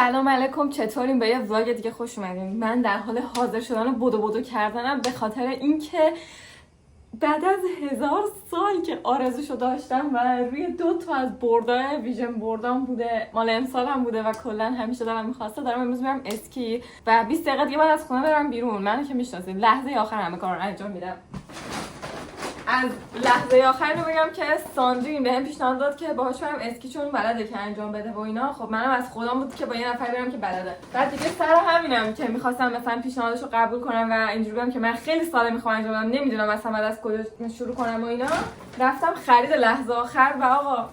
سلام علیکم، چطورین؟ به یه ولاگ دیگه خوش اومدین. من در حال حاضر شدن بدو کردنم به خاطر اینکه بعد از 1000 سال که آرزوشو داشتم و روی 2 تا از بردای ویژن بردام بوده، مال امسالم بوده و کلا همیشه دارم می‌خواسته، دارم امروز میرم اسکی و 20 دقیقه دیگه بعد از خونه برم بیرون. منو که میشناسید لحظه آخر همه کارا رو انجام میدم. از لحظه آخر رو بگم که ساندرین بهم پیشنهاد داد که باهاش برم اسکی چون بلده که انجام بده و اینا. خب منم از خودم بود که با یه نفر برم که بلده. بعد دیگه سر همینم که می‌خواستم مثلا پیشنهادش رو قبول کنم و اینجوری بگم که من خیلی ساله می‌خوام انجام بدم، نمیدونم مثلا بعد از کجا شروع کنم و اینا. رفتم خرید لحظه آخر و آقا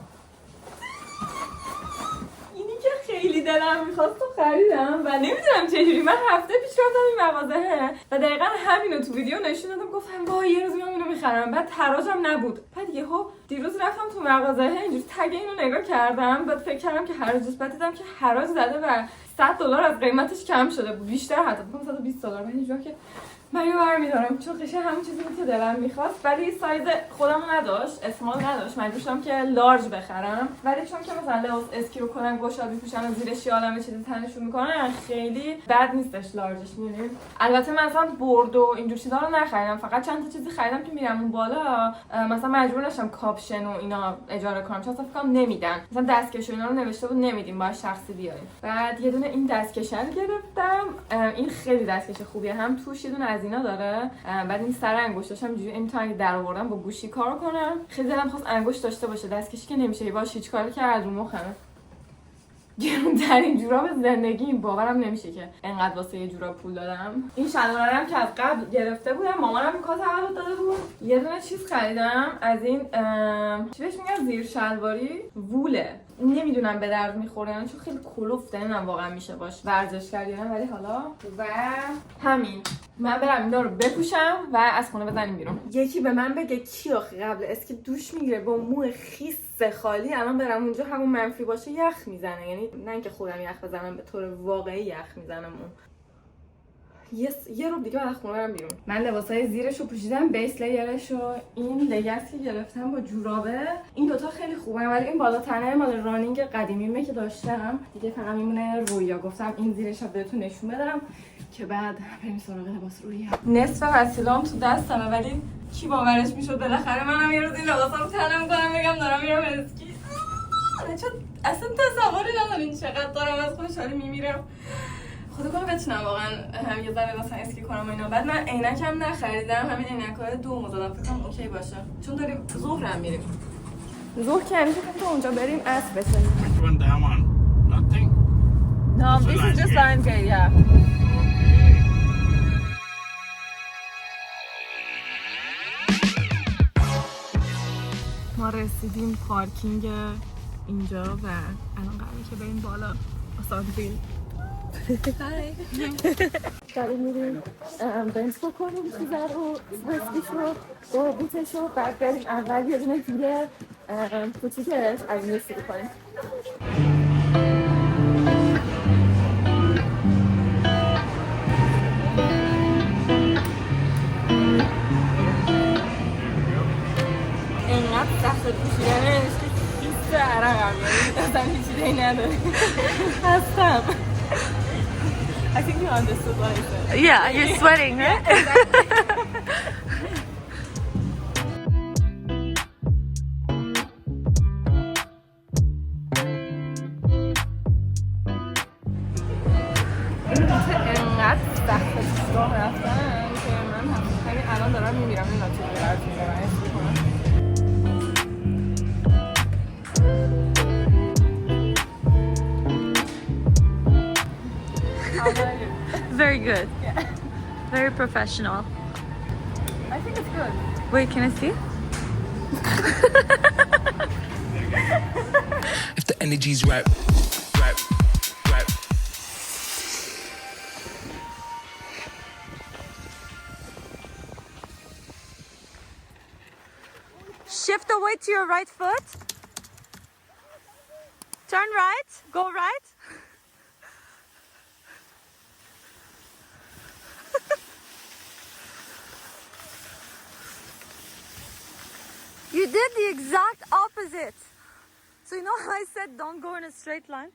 که خیلی دلم می‌خواست و خریدم و نمیدونم چجوری. من هفته پیش رفتم این مغازه و دقیقاً همینو تو ویدیو نشون دادم، گفتم وای یه روز میام اینو می‌خرم. بعد تراجم نبود. بعد یهو دیروز رفتم تو مغازه اینجوری تگ اینو نگاه کردم، بعد فکر کردم که حراجش، بعد دیدم که حراج زده و $100 از قیمتش کم شده بود، بیشتر حتی بکنم $120. من اینجوری که من اینو برمی‌دارم چون قشنگ همون چیزی بود که دلم می‌خواست، ولی سایز خودم نداشت، اسمال نداشت، مجبور شدم که لارج بخرم. ولی چون که مثلا لباس اسکی رو کلا گشاد می‌پوشن و زیرش یالم یه چیزی تنشون می‌کنن، خیلی بد نیستش لارجش. می‌بینید البته من اصلا برد و اینجور چیزا رو نخریدم، فقط چند تا چیزی خریدم که میرم اون بالا مثلا مجبور نشم کاپشن و اینا اجاره کنم چون اصلا فکر کنم نمیدن، مثلا دستکش و اینا رو نوشته بود نمیدیم، باید شخصی بیاریم. بعد یه دونه این دستکش رو گرفتم، این خیلی دستکش خوبیه، هم توش یه دونه از اینا داره. بعد این سر انگشتاشم اینجوری میتونم در آوردم با گوشی کار کنم. خیلی دلم خواست انگشت داشته باشه، دستکشی که نمیشه باش هیچ کاری کرد رو مخمه. گرون‌ترین جوراب زندگی، باورم نمیشه که انقدر واسه یه جوراب پول دادم. این شلوارم که از قبل گرفته بودم، مامانم این کات تولد داده بود. یه دونه چیز خریدم از این چی بهش میگن، زیر شلواری، ووله. نمیدونم به درد میخوره یا چون خیلی کلوفته، نمیدونم واقعا میشه باش ورزش کرد یا نه، ولی حالا و همین. من برم اینا رو بپوشم و از خونه بزنیم بیرون. یکی به من بگه کی آخه قبل اسکی دوش میگیره با موی خیس خالی، الان برم اونجا همون منفی باشه یخ میزنه. یعنی نه اینکه خودم یخ بزنم، به طور واقعی یخ میزنم اون. یه رو دیگه بعد خونه برم بیرون. من لباسای زیرش رو پوشیدم، بیس لیرش و این لگس که گرفتم با جورابه. این دوتا خیلی خوبه، ولی این بالا تنه مال رانینگ قدیمیمه که داشتم دیگه، فقط میمونه رویا. گفتم این زیرش رو بهتون نشون بدم که بعد بریم سراغ لباس رویا. نصف وسیله‌ام تو دستمه، ولی کی باورش میشد بالاخره منم یه روز این لباسا رو تنم کنم بگم دارم میرم اسکی. چون اصلا تصوری ندارین چقدر دارم از خوشحالی میمیرم. خدا کنه بتونم واقعا یه ذره مثلا اسکی کنم و اینا. بعد من عینکم نخریدم، همین عینک‌های دوم زدم، فکر کنم اوکی باشه چون داریم ظهر هم میریم. ظهر که یعنی فکر کنم اونجا بریم عصر بشیم. No, this is just line gate, yeah. ما رسیدیم پارکینگ اینجا و الان قراره که بریم بالا آسانسیر. داریم میریم بنز بکنیم چیزه رو، وسکیش رو، با بوتش رو، بعد بریم اول یه دونه دیگه کوچیکش از این شروع کنیم. انقدر سخت پوشیدنش که کیست عرقم، یعنی اصلا هیچ ایده‌ای نداره. هستم. I think you understood what I said. Yeah, you're sweating, right? Yeah, exactly. انقدر سخت راه رفتن که من همین الان دارم میمیرم این نتیجه رو میبرم. Very good. Yeah. Very professional. I think it's good. Wait, can I see? If the energy's right. Shift the weight to your right foot. Turn right. Go right. You did the exact opposite. So you know how I said don't go in a straight line?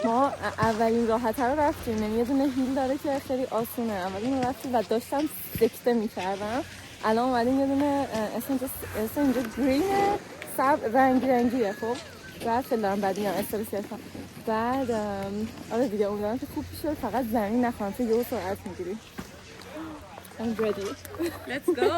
ما اولین راحته رو رفتیم، یعنی یه دونه هیل داره که خیلی آسونه. اولین رو رفتیم و داشتم سکته می‌کردم. الان اومدیم یه دونه اصلا اینجا گرینه، رنگیه. خب بعد خیلی دارم بعد میام استرس گرفتم. بعد آره دیگه امیدوارم که خوب بشه، فقط زمین نخورم چون یهو سرعت میگیری. I'm ready. Let's go.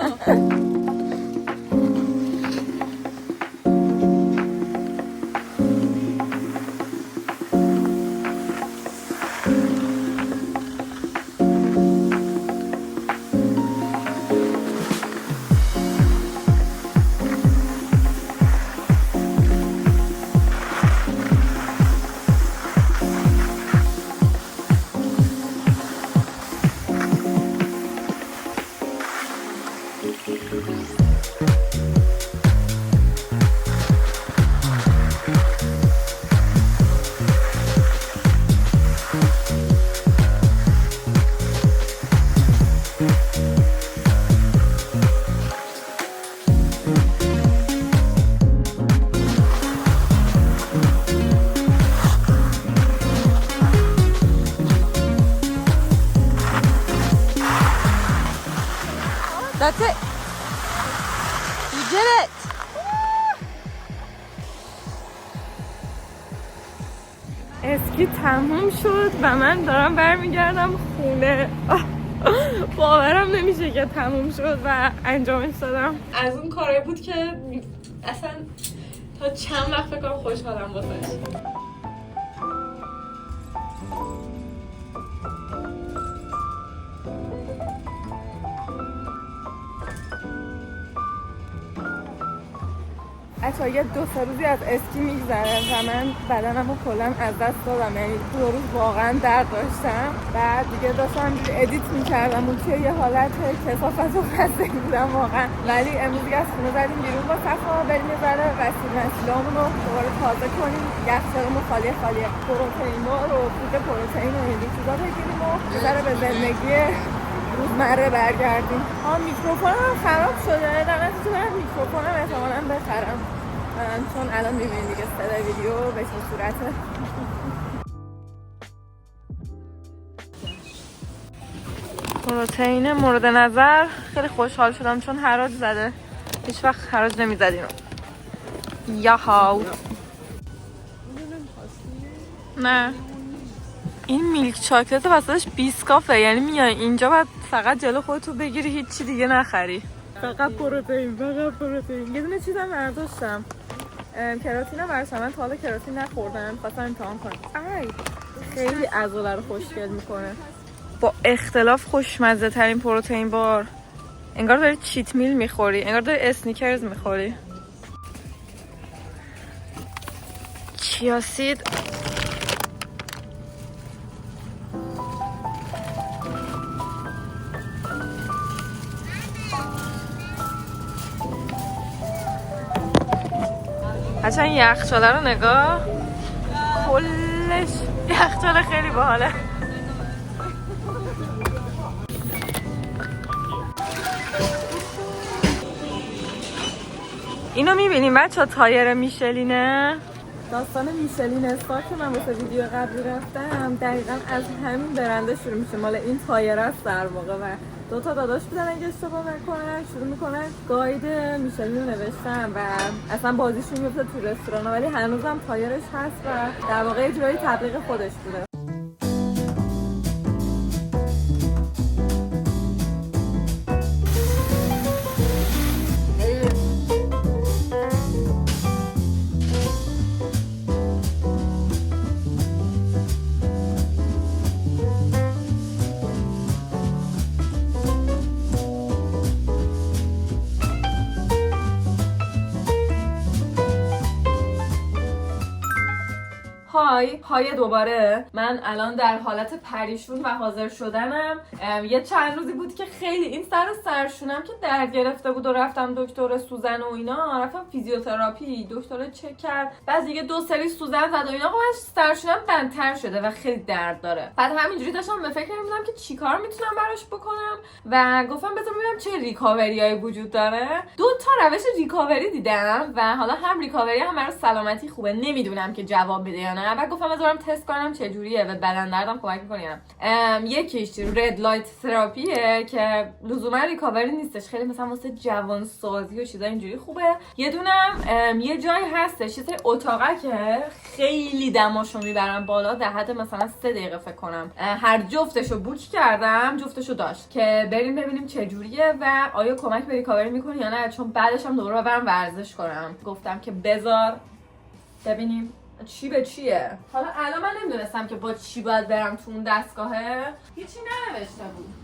That's it. You did it. اسکی تموم شد و من دارم برمیگردم خونه. باورم نمیشه که تموم شد و انجامش دادم. از اون کاری بود که اصلا تا چند وقت فکر کنم خوشحالم واسش. حتی یه 2-3 روزی از اسکی میگذره و من بدنم رو کلا از دست دادم، یعنی 2 روز واقعا درد داشتم. بعد دیگه داشتم ادیت میکردم و توی یه حالت کثافت و خسته بودم واقعا. ولی امروز دیگه از خونه زدیم بیرون با صفا بریم یه ذره وسیله‌مون رو دوباره تازه کنیم، یخچالمون خالی پروتئینا رو فود پروتئین و این چیزا بگیریم و یه ذره به زندگی روزمره برگردیم. میکروفونم خراب شده، در نتیجه برم میکروفونم احتمالاً بخرم چون الان میبینید دیگه صدای ویدیو به چه صورته. پروتئین مورد نظر. خیلی خوشحال شدم چون حراج زده، هیچ وقت حراج نمیزد یا هاو. نه این میلک چاکلت وسطش بیسکافه، یعنی میای اینجا بعد فقط جلو خودتو بگیری، هیچی دیگه نخری، فقط پروتئین. یه دونه چیزم برداشتم، کراتینم برداشتم. من تا حالا کراتین نخوردم، خواستم امتحان کنم. خیلی عضله رو خوشگل میکنه، با اختلاف خوشمزه ترین پروتئین بار. انگار داری چیت میل میخوری، انگار داری اسنیکرز میخوری. چیاسید اصلا این یخچاله رو نگاه، کلش یخچاله خیلی باحاله. اینو میبینیم بچه، تایر میشلینه. داستان میشلین اسکا که من واسه ویدیو قبلی رفتم دقیقا از همین برنده شروع میشه، مال این تایر است در واقع. و 2 تا داداش بودن اگه اشتباه نکنم شروع میکنن گاید میشلین رو نوشتن و اصلا بازیشون میفته تو رستوران، ولی هنوزم تایرش هست و در واقع یه جورایی تبلیغ خودش بوده. های دوباره. من الان در حالت پریشون و حاضر شدنم. یه چند روزی بود که خیلی این سرشونم که درد گرفته بود و رفتم دکتر سوزن و اینا، رفتم فیزیوتراپی، دکتر چک کرد، بعد دیگه 2 سری سوزن زد و اینا. من سرشونم بندتر شده و خیلی درد داره. بعد همینجوری داشتم به فکر می‌افتادم که چیکار میتونم براش بکنم و گفتم بذار ببینم چه ریکاوریایی وجود داره. 2 تا روش ریکاوری دیدم و حالا هم ریکاوری هم برای سلامتی خوبه، نمیدونم که جواب بده یا نه. و گفتم بذارم تست کنم چه جوریه و بدن دردم کمک می‌کنه. یکیش رد لایت تراپیه که لزوما ریکاوری نیستش، خیلی مثلا واسه جوان سازی و چیزا اینجوری خوبه. یه دونم یه جایی هستش یه سری اتاقه که خیلی دماشو میبرن بالا، در حد مثلا 3 دقیقه فکر کنم. هر جفتشو بوک کردم، جفتشو داشت که بریم ببینیم چه جوریه و آیا کمک به ریکاوری میکنه یا نه، چون بعدش هم دوباره برم ورزش کنم. گفتم که بذار ببینیم چی به چیه. حالا الان من نمیدونستم که با چی باید برم تو اون دستگاهه، هیچی ننوشته بود.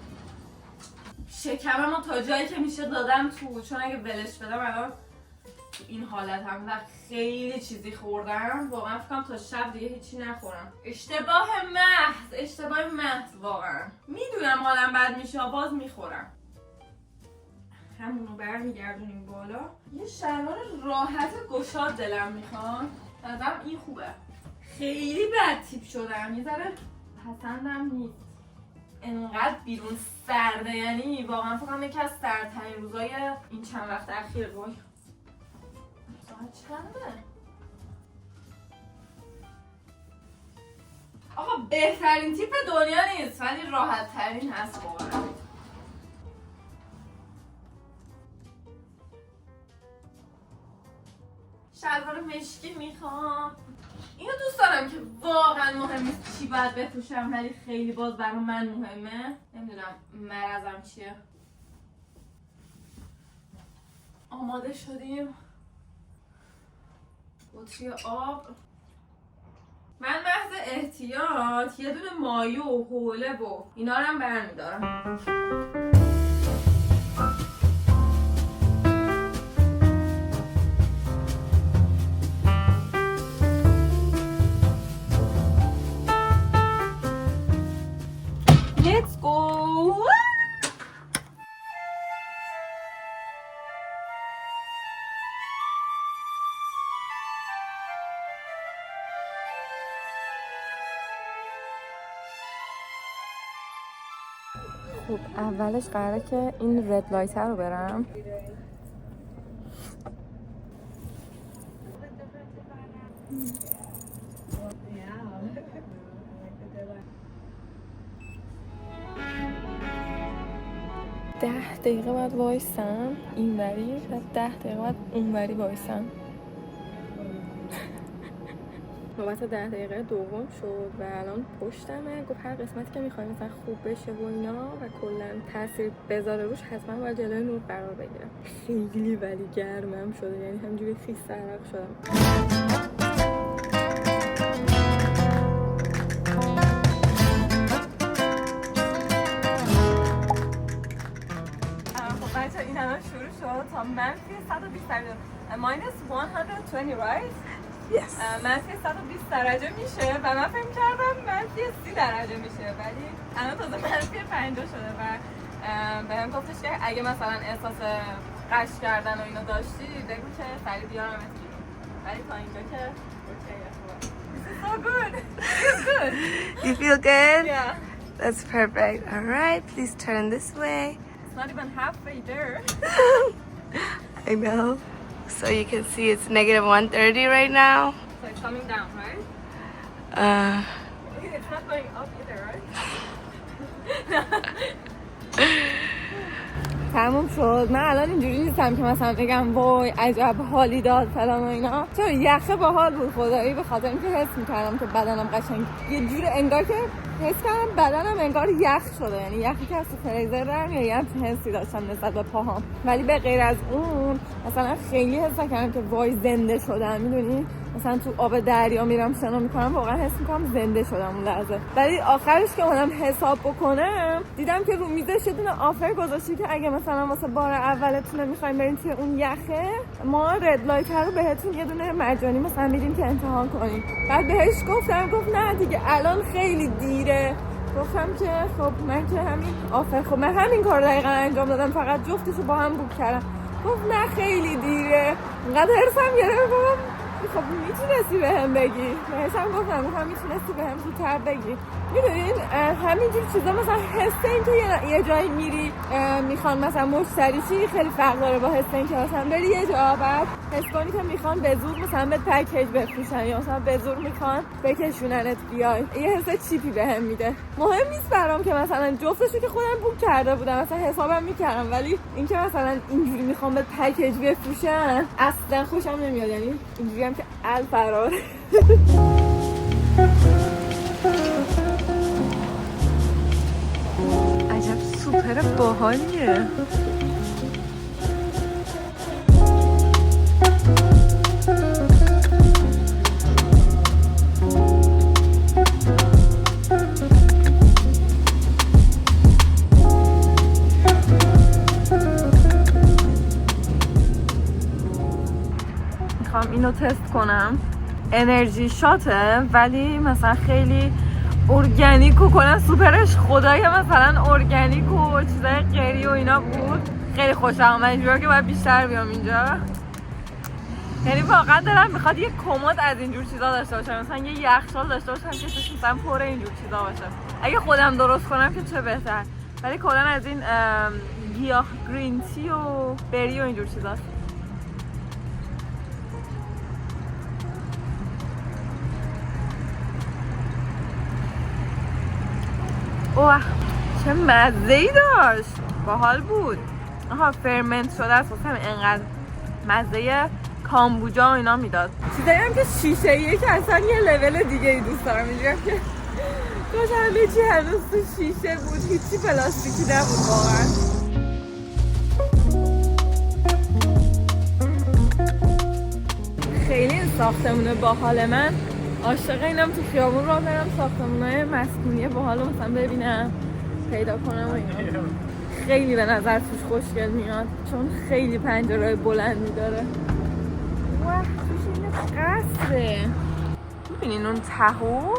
شکممو تا جایی که میشه دادم تو، چون اگه ولش بدم الان این حالت هم و خیلی چیزی خوردم. واقعا فکرم تا شب دیگه هیچی نخورم. اشتباه محض واقعا. میدونم حالم بد میشه باز میخورم. همونو برمیگردونیم بالا. یه شلوار راحت گشاد دلم میخواد. نظرم این خوبه. خیلی بد تیپ شدم، یه ذره پسندم نیست. انقدر بیرون سرده، یعنی واقعا فکرم یکی از سردترین روزای این چند وقت اخیر. وای ساعت چنده؟ آقا بهترین تیپ دنیا نیست ولی راحت ترین هست واقعا. شلوار مشکی میخوام. اینو دوست دارم که واقعا مهم نیست چی باید بپوشم ولی خیلی باز برای من مهمه. نمیدونم مرضم چیه. آماده شدیم. بطری آب. من محض احتیاط یه دونه مایو و حوله و اینا رو هم برمیدارم. Let's go! خب اولش قراره که این رد لایت رو برم. ده دقیقه باید وایسم اینوری و 10 دقیقه باید اونوری وایسم. نوبت 10 دقیقه دوم شد و الان پشتمه. گفت هر قسمتی که میخوای مثلا خوب بشه و اینا و کلا تاثیر بذاره روش حتما باید جلوی نور قرار بگیرم. خیلی ولی گرمم شده، یعنی همجوری خیس عرق شدم. خب بچه این الان شروع شد تا منفی 120 درجه. minus 120 right؟ Yes. منفی 120 درجه میشه و من فکر کردم منفی 30 درجه میشه ولی الان تازه منفی 50 شده و بهم گفتش که اگه مثلا احساس قش کردن و اینو داشتی بگو که سریع بیارمت بیرون. ولی تا اینجا که اوکیه خوبه. This is so good. It's good. You feel good? Yeah. That's perfect. All right, please turn this way. It's not even halfway there. I know. So you can see it's negative 130 right now. So it's coming down, right? It's not going up either, right? تموم شد. من الان اینجوری نیستم که مثلا بگم وای عجب حالی داد فلان و اینا. چرا یخه باحال بود خدایی، به خاطر اینکه حس می‌کردم که بدنم قشنگ یه جور انگار که حس کردم بدنم انگار یخ شده، یعنی یخی که از فریزر در میاد، یه همچین حسی داشتم نسبت به پاهام. ولی به غیر از اون مثلا خیلی حس کردم که وای زنده شدم. میدونی مثلا تو آب دریا میرم شنا میکنم واقعا حس میکنم زنده شدم اون لحظه. ولی آخرش که اومدم حساب بکنم دیدم که رو میزش یه دونه آفر گذاشتی که اگه مثلا واسه بار اولتون میخوایم برین توی اون یخه ما رد لایت رو بهتون یه دونه مجانی مثلا میدیم که امتحان کنین. بعد بهش گفتم، گفت نه دیگه الان خیلی دیره. گفتم که خب من که همین آفر، خب من همین کار دقیقا انجام دادم فقط جفتشو با هم بوک کردم. گفت نه خیلی دیره. انقدر حرفم گرفت خب میتونستی بهم بگی. بهش هم گفتم میتونستی بهم زودتر بگی. میدونین همینجور چیزا مثلا حس این که یه جایی میری میخوان مثلا مشتری چی خیلی فرق داره با حس این که مثلا بری یه جا بعد حس کنی که میخوان به زور مثلا به پکیج بفروشن یا مثلا به زور میخوان بکشوننت بیای. یه حس چیپی بهم میده. مهم نیست برام که مثلا جفتشو که خودم بوک کرده بودم مثلا حسابم میکردم، ولی اینکه مثلا اینجوری میخوام به پکیج بفروشن اصلا خوشم نمیاد. یعنی اینجوری هم که الفرار عجب سوپر باحالیه. میخوام اینو تست کنم. انرژی شاته ولی مثلا خیلی ارگانیک و کلا سوپرش خدای مثلا ارگانیک و چیزای غیری و اینا بود. خیلی خوشم اومد اینجوری که باید بیشتر بیام اینجا. یعنی واقعا دلم میخواد یه کمد از اینجور چیزا داشته باشم، مثلا یه یخچال داشته باشم که توش مثلا پر اینجور چیزا باشه. اگه خودم درست کنم که چه بهتر، ولی کلا از این گیاه گرین تی و بری و اینجور چیزاست. اوه چه مزه‌ای داشت، باحال بود. آها فرمنت شده است، واسه انقدر مزه کامبوجا و اینا میداد. چیزایی هم که شیشه‌ایه که اصلا یه لول دیگه ای دوست دارم. میگم که داشت همه چی هنوز تو شیشه بود، هیچی پلاستیکی نبود واقعا. خیلی این ساختمونه باحال. من عاشق اینم تو خیابون راه برم ساختمونای مسکونی باحال رو مثلا ببینم پیدا کنم و اینا. خیلی به نظر توش خوشگل میاد چون خیلی پنجره‌های بلندی داره. واه توش این قصره. میبینین اون تهو؟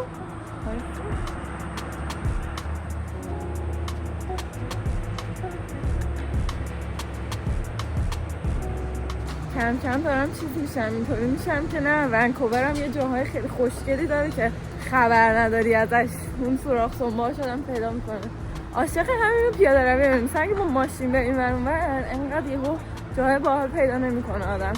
کم کم دارم چیز میشم، اینطوری میشم که نه ونکوورم یه جاهای خیلی خوشگلی داره که خبر نداری ازش. اون سوراخ سنبال شدم پیدا میکنه. عاشق همین پیاده روی مثلا اگه با ماشین بریم ور اونور انقدر یهو جاهای باحال پیدا نمیکنه آدم.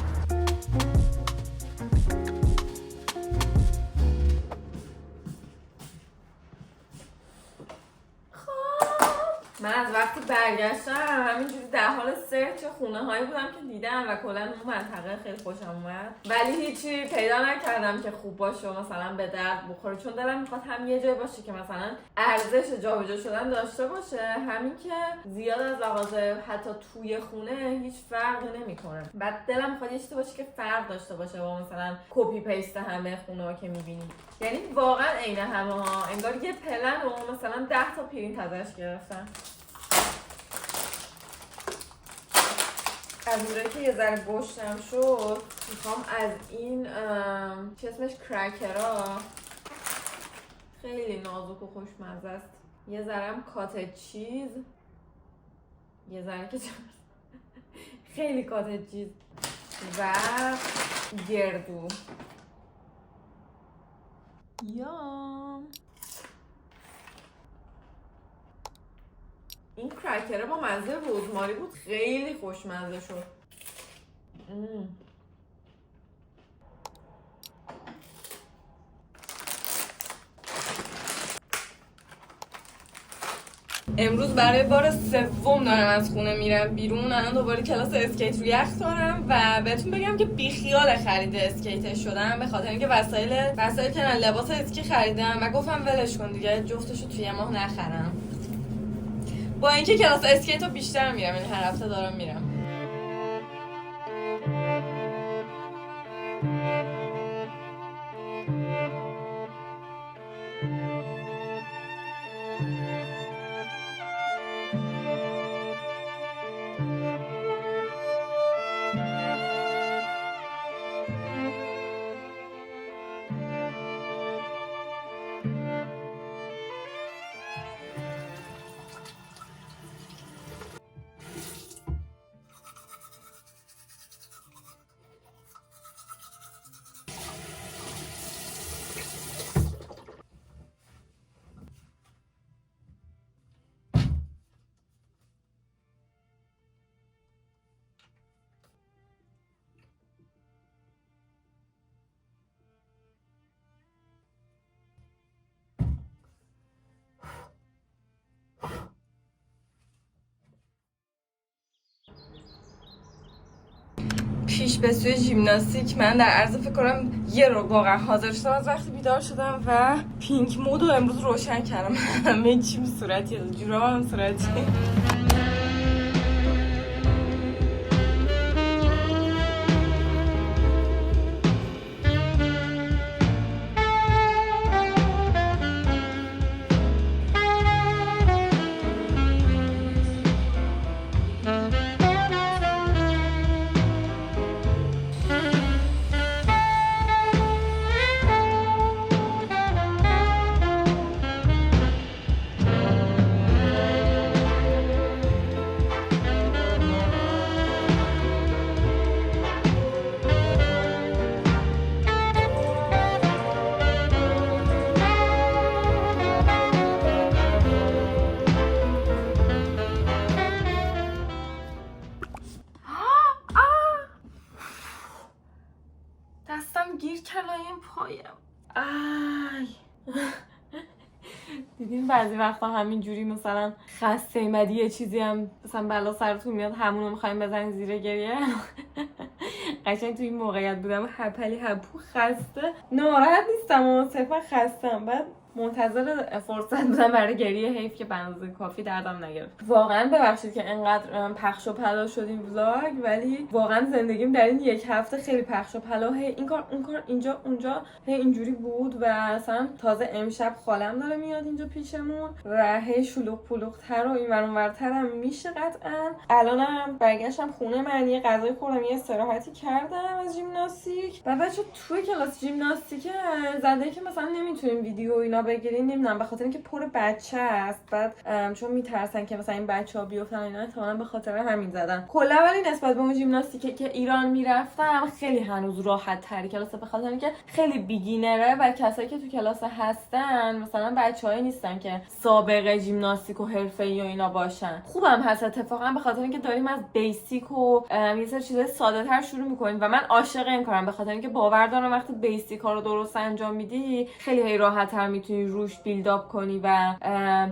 من از وقتی برگشتم همینجوری در حال سرچ خونه هایی بودم که دیدم و کلا اون منطقه خیلی خوشم اومد، ولی هیچی پیدا نکردم که خوب باشه و مثلا به درد بخوره، چون دلم میخواد هم یه جای باشه که مثلا ارزش جابجا شدن داشته باشه، همین که زیاد از لحاظ حتی توی خونه هیچ فرقی نمیکنه. بعد دلم میخواد یه چیزی باشه که فرق داشته باشه با مثلا کپی پیست همه خونه ها که میبینیم. یعنی واقعا عین همه ها، انگار یه پلن و مثلا 10 تا پرینت ازش گرفتن. از اونجایی که یه ذره گشتم شد میخوام از این چه اسمش کرکرها، خیلی نازک و خوشمزه است، یه ذرم کاتج چیز، یه ذره که خیلی کاتج چیز و گردو. یام این کرکره با مزه رزماری بود، خیلی خوشمزه شد. امروز برای بار سوم دارم از خونه میرم بیرون. الان دوباره کلاس اسکیت رو یخ دارم و بهتون بگم که بیخیال خرید اسکیت شدم، به خاطر اینکه وسایل که لباس اسکی خریدم و گفتم ولش کن دیگه جفتشو توی ماه نخرم، با اینکه کلاس اسکیت رو بیشتر میرم، یعنی هر هفته دارم میرم. پیش به سوی ژیمناستیک. من در عرض فکر کنم یه رو واقعا حاضر شدم از وقتی بیدار شدم و پینک مود رو امروز روشن کردم. همه چیم صورتی جورابم صورتی. گیر کلایم پایم. آی دیدین بعضی وقتا همینجوری مثلا خسته ایمدی یه چیزی هم مثلا بلا سرتون میاد همونو میخوایم بزنین زیر گریه. قشنگ تو این موقعیت بودم هپلی هپو خسته ناراحت نیستم و صرفا خستم. بعد منتظر فرصت بودم برای گریه. حیف که به اندازه کافی دردم نگرفت. واقعا ببخشید که انقدر پخش و پلا شد این ولاگ، ولی واقعا زندگیم در این یک هفته خیلی پخش و پلا، این کار اون کار اینجا اونجا اینجوری بود و اصلا تازه امشب خالم داره میاد اینجا پیشمون و هی شلوغ پلوغ تر و این ور اون ورتر هم میشه قطعا. الانم برگشتم خونه، من یه غذای خوردم، یه استراحتی کردم از ژیمناستیک و بچه توی کلاس ژیمناستیک زده که مثلا نمیتونیم ویدیو اینا بگیرین، نمیدونم به خاطر اینکه پر بچه است، بعد چون میترسن که مثلا این بچه‌ها بیفتن اینا، احتمالاً به خاطر همین زدن. کلا ولی نسبت به اون ژیمناستیکی که ایران میرفتم خیلی هنوز راحت تری کلاس، به خاطر اینکه خیلی بیگینره و کسایی که تو کلاس هستن مثلا بچه‌ای نیستن که سابقه ژیمناستیک و حرفه‌ای و اینا باشن. خوبم هست اتفاقا، به خاطر اینکه داریم از بیسیک و یه سری چیزای ساده‌تر شروع می‌کنیم و من عاشق این کارم، به خاطر اینکه باور دارم وقتی بیسیک‌ها رو درست انجام میدی خیلی راحت‌تر میتونی روش بیلداپ کنی و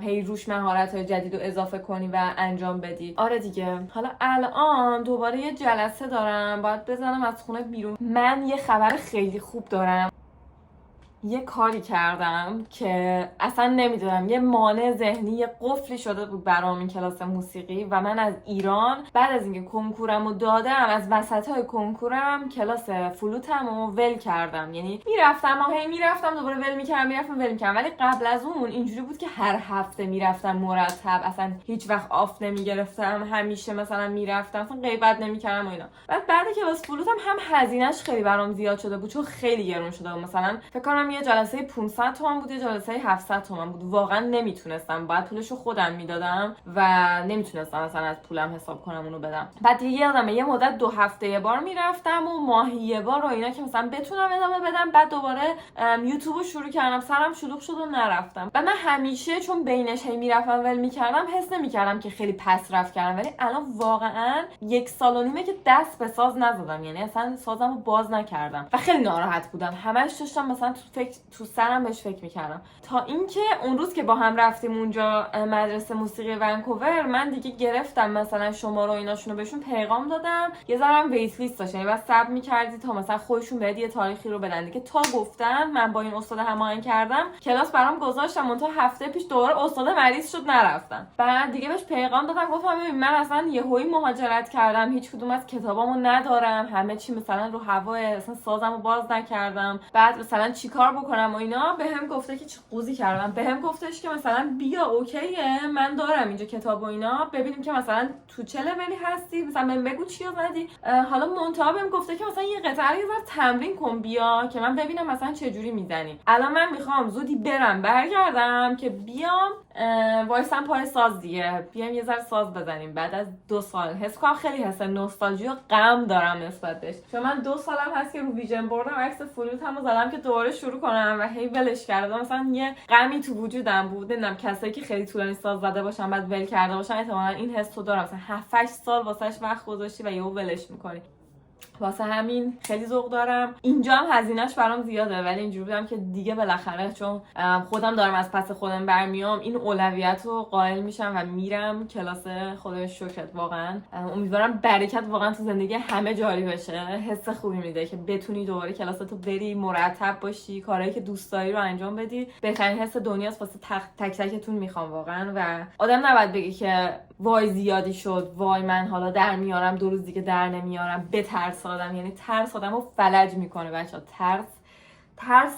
هی روش مهارت‌های جدید رو اضافه کنی و انجام بدی. آره دیگه. حالا الان دوباره یه جلسه دارم، باید بزنم از خونه بیرون. من یه خبر خیلی خوب دارم. یه کاری کردم که اصلا نمیدونم، یه مانع ذهنی، یه قفلی شده بود برام این کلاس موسیقی و من از ایران بعد از اینکه کنکورم رو دادم از وسطای کنکورم کلاس فلوتم رو ول کردم. یعنی میرفتم دوباره ول میکردم، ولی قبل از اون اینجوری بود که هر هفته میرفتم مرتب، اصلا هیچ وقت آف نمیگرفتم، همیشه مثلا میرفتم، اصلا غیبت نمیکردم و اینا. بعد کلاس فلوتم هم هزینه‌اش خیلی برام زیاد شده بود چون خیلی گرون شده بود. مثلا فکر کنم یه جلسه 500 تومن بود، یه جلسه 700 تومن بود. واقعا نمیتونستم، باید پولشو خودم میدادم و نمیتونستم مثلا از پولم حساب کنم اونو بدم. بعد یادمه یه مدت 2 هفته یه بار میرفتم و ماهی یه بار و اینا که مثلا بتونم ادامه بدم. بعد دوباره یوتیوبو شروع کردم، سرم شلوغ شد و نرفتم. و من همیشه چون بینش هی میرفتم ول میکردم حس نمیکردم که خیلی پس رفت کردم، ولی الان واقعا 1 سال و نیمه که دست به ساز نزدم، یعنی اصلا سازمو باز نکردم و خیلی ناراحت بودم. همش داشتم مثلا تو سرم بهش فکر میکردم، تا اینکه اون روز که با هم رفتیم اونجا مدرسه موسیقی ونکوور، من دیگه گرفتم مثلا شماره و ایناشونو بهشون پیغام دادم، یه ذرم ویت لیست داشت، یعنی بعد صبر میکردی تا مثلا خودشون بهت یه تاریخی رو بدن دیگه. تا گفتن من با این استاد هماهنگ کردم، کلاس برام گذاشتم، منتها هفته پیش دوباره استاد مریض شد نرفتم. بعد دیگه بهش پیغام دادم، گفتم ببین من اصلا یهویی مهاجرت کردم، هیچ کدوم از کتابامو ندارم، همه چی مثلا رو هوا، اصلا سازمو باز نکردم، بعد مثلا چیکار بکنم و اینا. بهم گفته که چه قوزی کردم، بهم گفتش که مثلا بیا اوکیه من دارم اینجا کتاب و اینا، ببینیم که مثلا تو چه لولی هستی، مثلا بهم بگو چیا زدی. حالا منتها بهم گفته که مثلا یه قطعه رو یه ذره تمرین کن بیا که من ببینم مثلا چه جوری میزنی. الان من میخوام زودی برم برگردم که بیام وایسم پای ساز دیگه، بیام یه ذره ساز بزنیم بعد از 2 سال. حس کنم خیلی حس نوستالژی و غم دارم نسبت بهش، چون من 2 سالم هست که رو ویژن بردم عکس فلوتمو زدم که دوباره شروع کنم و هی ولش کردم. مثلا یه غمی تو وجودم بود، نمیدونم کسایی که خیلی طولانی ساز زده باشن بعد ول کرده باشن احتمالاً این حس رو دارم، مثلا 7-8 سال واسش وقت گذاشتی و یهو ولش می‌کنی. واسه همین خیلی ذوق دارم. اینجا هم هزینه‌اش برام زیاده، ولی اینجوری بودم که دیگه بالاخره چون خودم دارم از پس خودم برمیام، این اولویت رو قائل میشم و میرم کلاس. خدا شکرت واقعا. امیدوارم برکت واقعا تو زندگی همه جاری بشه. حس خوبی میده که بتونی دوباره کلاساتو بری، مرتب باشی، کارهایی که دوست داری رو انجام بدی. بهترین حس دنیاست واسه تک تکتون میخوام واقعا. و آدم نباید بگه که وای زیادی شد، وای من حالا در میارم 2 روز دیگه در نمیارم، بترس آدم. یعنی ترس آدمو فلج میکنه بچه‌ها. ترس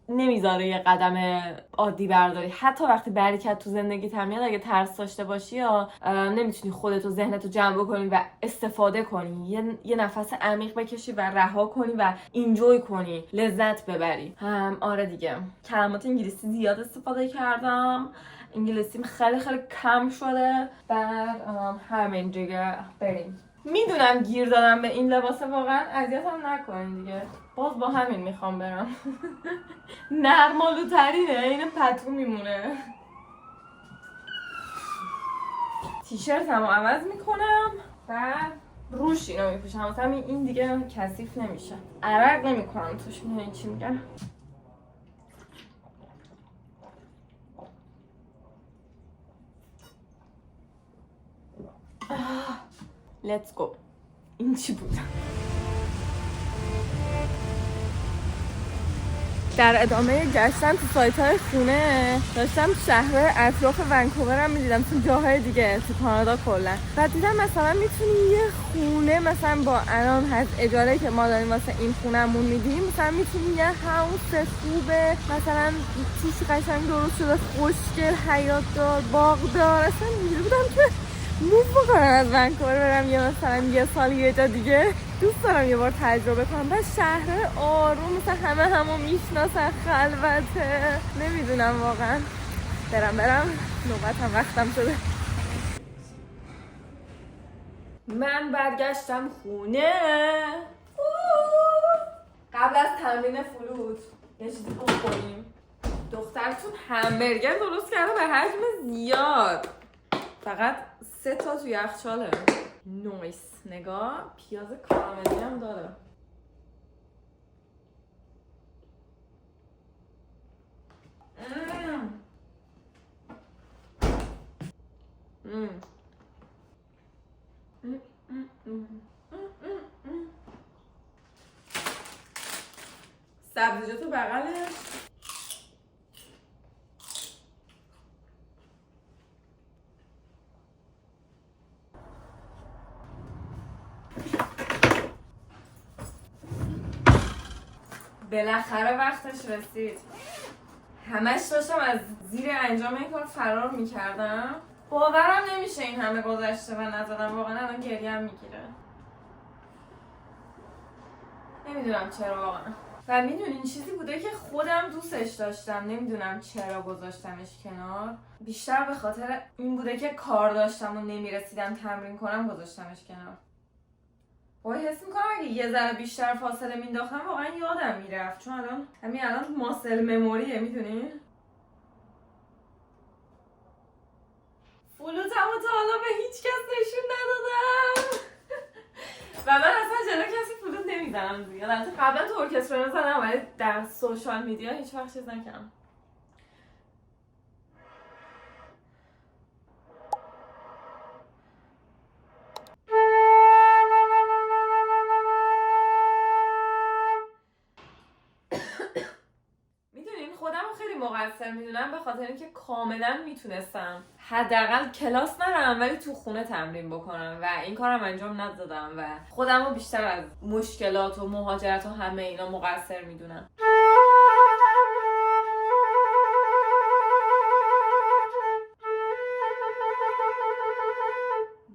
نمیذاره یه قدم عادی برداری. حتی وقتی برکت تو زندگیت هم میاد، اگه ترس داشته باشی یا نمیتونی خودت و ذهنت رو جمع بکنی و استفاده کنی، یه نفس عمیق بکشی و رها کنی و اینجوی کنی، لذت ببری. آره دیگه، کلمات انگلیسی زیاد استفاده کردم، انگلیسیم خیلی کم شده. بعد همین دیگه بریم. میدونم گیر دادم به این لباسه، واقعا اذیتم نکنین دیگه. باز با همین میخوام برم. نرمالوترینه، این پتو میمونه. تیشرتمو عوض میکنم و روش اینو میپوشم. مثلا این دیگه کثیف نمیشه، عرق نمیکنم توش. میدونین چی میگم؟ Let's go. این چی بود؟ در ادامه گشتن تو سایت‌های خونه داشتم شهرهای اطراف ونکوورم می‌دیدم، تو جاهای دیگه تو کانادا کلا. بعد دیدم مثلا میتونی یه خونه مثلا با الان از اجاره که ما داریم واسه این خونه‌مون میدیم، مثلا میتونی یه هاوس خوبه مثلا توش قشنگ درست شده، خوشگل، حیاط دار، باغ دار. اصلا اینجوری بودم که موف بکنم از ونکوور برم یه مثلا یه سال یه جا دیگه. دوست دارم یه بار تجربه کنم. بعد شهر آروم مثلا همو میشناسن، خلوته. نمیدونم واقعا. برم نوبتم، وقتم شده. من برگشتم خونه. قبل از تمرین فلوت یه چیزی بخوریم. دخترتون همبرگر درست کرده به حجم زیاد، فقط 3 تا تو یخچاله. نویس. نگاه، پیاز کاراملی هم داره. سبزیجات بغلش. بالاخره وقتش رسید. همش داشتم از زیر انجام این کار فرار میکردم. باورم نمیشه این همه گذشته و نزدم. واقعا الان گریم میگیره. نمیدونم چرا واقعا. و میدونین چیزی بوده که خودم دوستش داشتم، نمیدونم چرا گذاشتمش کنار. بیشتر به خاطر این بوده که کار داشتم و نمیرسیدم تمرین کنم گذاشتمش کنار. وای حس میکنم اگه یه ذره بیشتر فاصله مینداختم واقعا یادم میرفت، چون الان ماسل مموریه. میدونین فلوتمو تا حالا به هیچ کس نشون ندادم. و من اصلا جلو کسی فلوت نمیزنم زیاد. البته قبلا تو ارکسترا زدم، ولی در سوشال میدیا هیچ وقت چیز نکردم. مقصر میدونم به خاطر اینکه کاملا میتونستم حداقل کلاس نرم ولی تو خونه تمرین بکنم و این کارم انجام ندادم و خودم رو بیشتر از مشکلات و مهاجرت و همه اینا مقصر میدونم.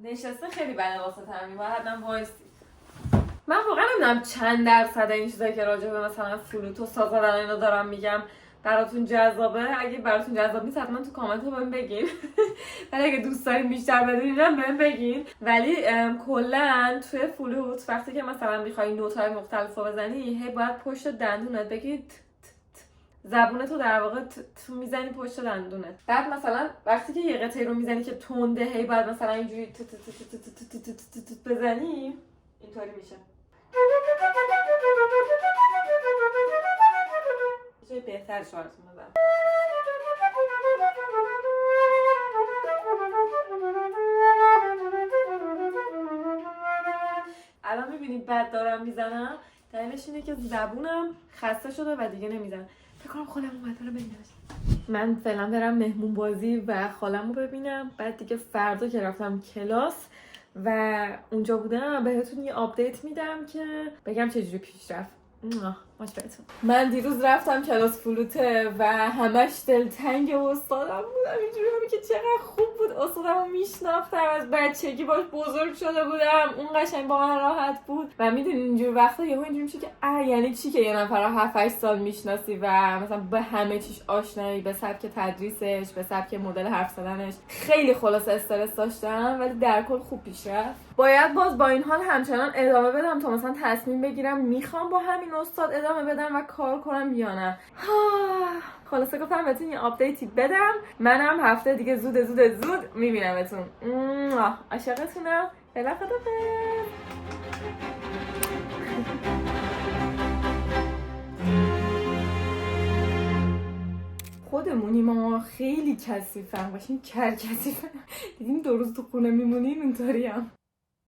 نشسته خیلی بده واسه تمرین، باید حتما وایسی. من واقعا نمیدونم چند درصد این چیزایی که راجع به مثلا فلوت و ساز زدن اینا دارم میگم براتون جذابه. اگه براتون جذاب نیست حتما تو کامنت رو بهم بگین. ولی اگه دوست دارین بیشتر بدونینم بهم بگین. ولی کلا توی فلوت وقتی که مثلا میخوای نوت‌های مختلف رو بزنی، هی باید پشت دندونت بگید، زبونتو در واقع تو میزنی پشت دندونت. بعد مثلا وقتی که یه قطعه رو میزنی که تنده، هی باید مثلا اینجوری بزنی، اینطوری میشه. چه بهتر شوارتون بزن. الان میبینید بد دارم میزنم، دلیلش اینه که زبونم خسته شده و دیگه نمیزنم. فکر کنم خالم اومد برم ببینمش. من فعلا برم مهمون بازی و خالمو ببینم، بعد دیگه فردا که رفتم کلاس و اونجا بودم بهتون یه آپدیت میدم که بگم چجوری پیش رفت. ماش بهتون. من دیروز رفتم کلاس فلوته و همش دلتنگ استادم بودم، اینجوری که چقدر خوب بود. استادمو میشناختم، از بچگی باش بزرگ شده بودم، اون قشنگ با من راحت بود. و میدونی اینجور وقتا یهو اینجوری میشه که یعنی چی که یه نفر رو 7-8 سال میشناسی و مثلا به همه چیش آشنایی، به سبک تدریسش، به سبک مدل حرف زدنش. خیلی خلاصه استرس داشتم ولی در کل خوب پیش رفت. باید باز با این حال همچنان ادامه بدم تا مثلا تصمیم بگیرم میخوام با همین استاد ادامه بدم و کار کنم یا نه. خلاصه گفتم بهتون یه آپدیتی بدم. منم هفته دیگه زود میبینمتون. عاشقتونم. فعلا خدافظ. خودمونیم ما خیلی کثیفم باشیم، کثیفم. دیدیم 2 روز تو خونه میمونیم اینطوری هم.